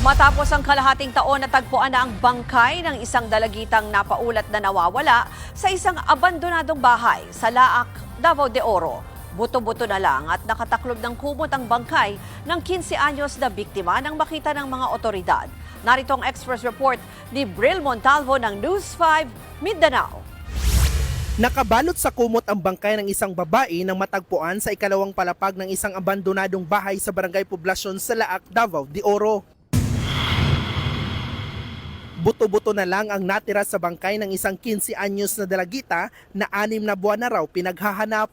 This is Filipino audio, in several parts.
Matapos ang kalahating taon na tagpuan na ang bangkay ng isang dalagitang napaulat na nawawala sa isang abandonadong bahay sa Laak, Davao de Oro. Buto-buto na lang at nakataklob ng kumot ang bangkay ng 15 anyos na biktima nang makita ng mga otoridad. Narito ang Express Report ni Bril Montalvo ng News 5 Mindanao. Nakabalot sa kumot ang bangkay ng isang babae nang matagpuan sa ikalawang palapag ng isang abandonadong bahay sa Barangay Poblasyon sa Laak, Davao de Oro. Buto-buto na lang ang natira sa bangkay ng isang 15 anyos na dalagita na 6 na buwan na raw pinaghahanap.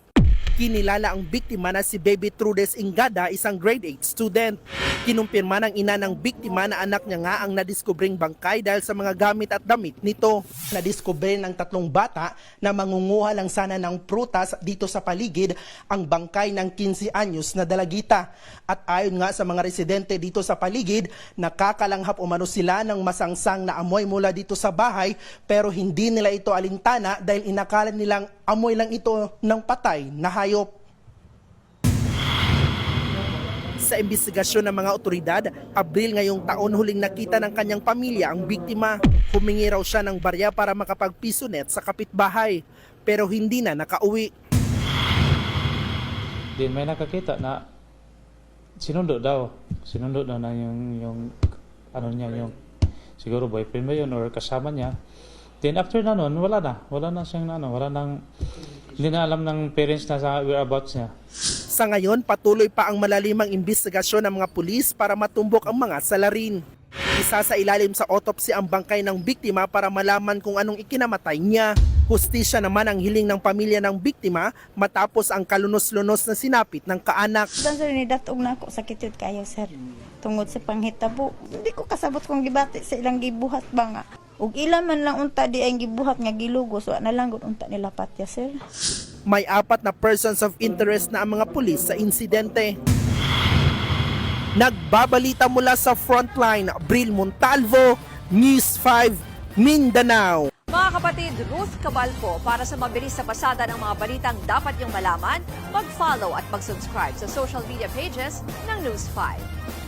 Kinilala ang biktima na si Baby Trudes Ingada, isang grade 8 student. Kinumpirma ng ina ng biktima na anak niya nga ang nadiskubring bangkay dahil sa mga gamit at damit nito. Nadiskubre ng 3 bata na mangunguha lang sana ng prutas dito sa paligid ang bangkay ng 15 anyos na dalagita. At ayon nga sa mga residente dito sa paligid, nakakalanghap umano sila ng masangsang na amoy mula dito sa bahay pero hindi nila ito alintana dahil inakala nilang amoy lang ito ng patay na hayop. Sa imbestigasyon ng mga otoridad, Abril ngayong taon huling nakita ng kanyang pamilya ang biktima. Humingi raw siya ng barya para makapagpiso net sa kapitbahay, pero hindi na nakauwi. Din may nakakita na sinundo daw na yung ano niya, yung siguro boyfriend mo yun or kasama niya. Then after na nun, wala na siyang hindi na alam ng parents na sa whereabouts niya. Sa ngayon, patuloy pa ang malalimang imbestigasyon ng mga pulis para matumbok ang mga salarin. Isa sa ilalim sa autopsy ang bangkay ng biktima para malaman kung anong ikinamatay niya. Hustisya naman ang hiling ng pamilya ng biktima matapos ang kalunos-lunos na sinapit ng kaanak. Sir, nidatog na ako, sakit yun kayo, sir. Tungod sa panghitabo. Hindi ko kasabot kong gibati sa ilang gibuhat ba nga. Ug ilan man lang unta di ay gibuhat nga gilugos, wa na lang gud unta nila patya, sir. May 4 na persons of interest na ang mga pulis sa insidente. Nagbabalita mula sa frontline, Bril Montalvo, News 5, Mindanao. Mga kapatid, Ruth Cabalco, para sa mabilis na pasada ng mga balitang dapat niyong malaman, mag-follow at mag-subscribe sa social media pages ng News 5.